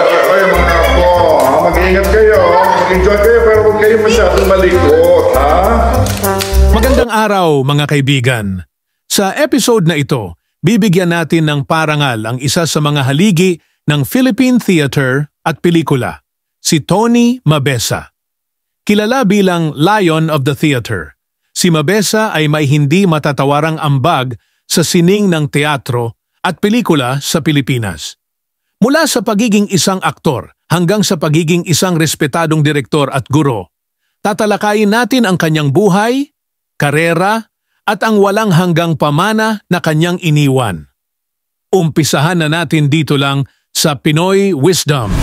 Ay, mga po, mag-ingat kayo. Mag-enjoy kayo, pero huwag kayo masyadong malikot, ha? Magandang araw, mga kaibigan. Sa episode na ito, bibigyan natin ng parangal ang isa sa mga haligi ng Philippine theater at pelikula, si Tony Mabesa. Kilala bilang Lion of the Theater, si Mabesa ay may hindi matatawarang ambag sa sining ng teatro at pelikula sa Pilipinas. Mula sa pagiging isang aktor hanggang sa pagiging isang respetadong direktor at guro, tatalakayin natin ang kanyang buhay, karera, at ang walang hanggang pamana na kanyang iniwan. Umpisahan na natin dito lang sa Pinoy Wisdom.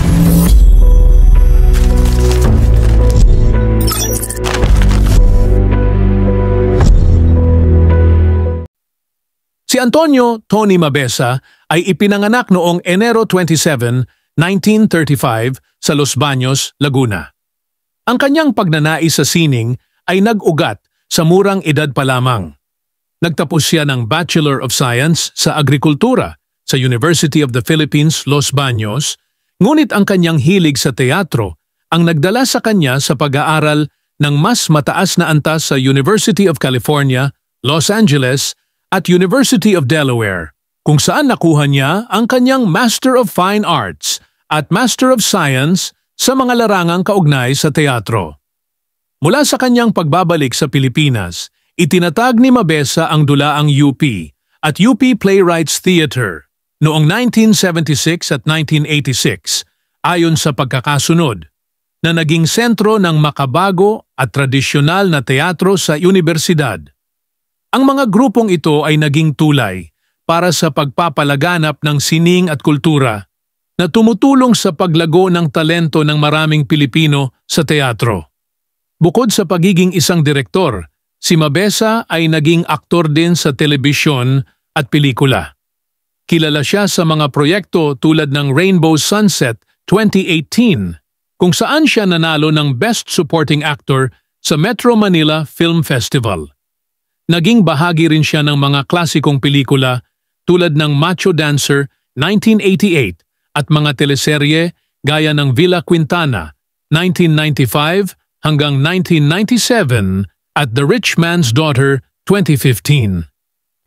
Si Antonio Tony Mabesa ay ipinanganak noong Enero 27, 1935 sa Los Baños, Laguna. Ang kanyang pagnanais sa sining ay nag-ugat sa murang edad pa lamang. Nagtapos siya ng Bachelor of Science sa Agrikultura sa University of the Philippines, Los Baños, ngunit ang kanyang hilig sa teatro ang nagdala sa kanya sa pag-aaral ng mas mataas na antas sa University of California, Los Angeles, at University of Delaware, kung saan nakuha niya ang kanyang Master of Fine Arts at Master of Science sa mga larangang kaugnay sa teatro. Mula sa kanyang pagbabalik sa Pilipinas, itinatag ni Mabesa ang dulaang UP at UP Playwrights Theater noong 1976 at 1986 ayon sa pagkakasunod, na naging sentro ng makabago at tradisyonal na teatro sa universidad. Ang mga grupong ito ay naging tulay para sa pagpapalaganap ng sining at kultura na tumutulong sa paglago ng talento ng maraming Pilipino sa teatro. Bukod sa pagiging isang direktor, si Mabesa ay naging aktor din sa telebisyon at pelikula. Kilala siya sa mga proyekto tulad ng Rainbow Sunset 2018, kung saan siya nanalo ng Best Supporting Actor sa Metro Manila Film Festival. Naging bahagi rin siya ng mga klasikong pelikula tulad ng Macho Dancer 1988 at mga teleserye gaya ng Villa Quintana 1995 hanggang 1997 at The Rich Man's Daughter 2015.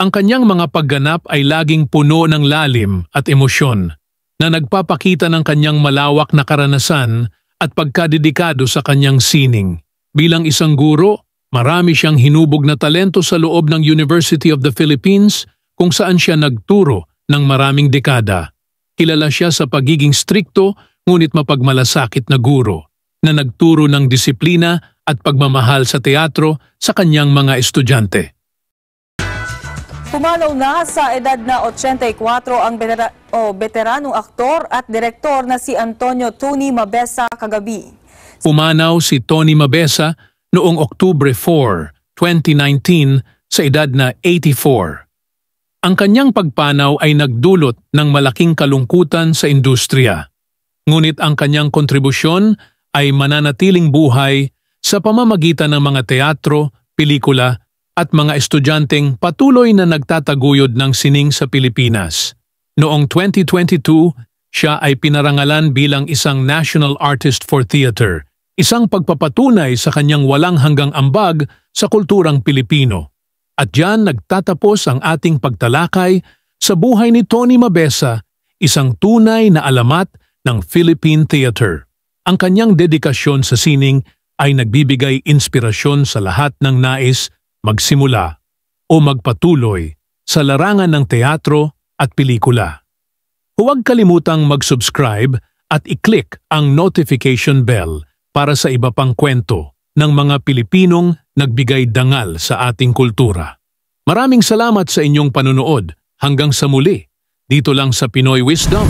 Ang kanyang mga pagganap ay laging puno ng lalim at emosyon na nagpapakita ng kanyang malawak na karanasan at pagkadedikado sa kanyang sining. Bilang isang guro, marami siyang hinubog na talento sa loob ng University of the Philippines kung saan siya nagturo ng maraming dekada. Kilala siya sa pagiging strikto ngunit mapagmalasakit na guro na nagturo ng disiplina at pagmamahal sa teatro sa kanyang mga estudyante. Pumanaw na sa edad na 84 ang veteranong aktor at direktor na si Antonio Tony Mabesa kagabi. Pumanaw si Tony Mabesa noong Oktubre 4, 2019 sa edad na 84. Ang kanyang pagpanaw ay nagdulot ng malaking kalungkutan sa industriya. Ngunit ang kanyang kontribusyon ay mananatiling buhay sa pamamagitan ng mga teatro, pelikula at mga estudyanteng patuloy na nagtataguyod ng sining sa Pilipinas. Noong 2022, siya ay pinarangalan bilang isang National Artist for Theater, isang pagpapatunay sa kanyang walang hanggang ambag sa kulturang Pilipino. At diyan nagtatapos ang ating pagtalakay sa buhay ni Tony Mabesa, isang tunay na alamat ng Philippine Theater. Ang kanyang dedikasyon sa sining ay nagbibigay inspirasyon sa lahat ng nais magsimula o magpatuloy sa larangan ng teatro at pelikula. Huwag kalimutang mag-subscribe at i-click ang notification bell para sa iba pang kwento ng mga Pilipinong nagbigay dangal sa ating kultura. Maraming salamat sa inyong panunood. Hanggang sa muli, dito lang sa Pinoy Wisdom.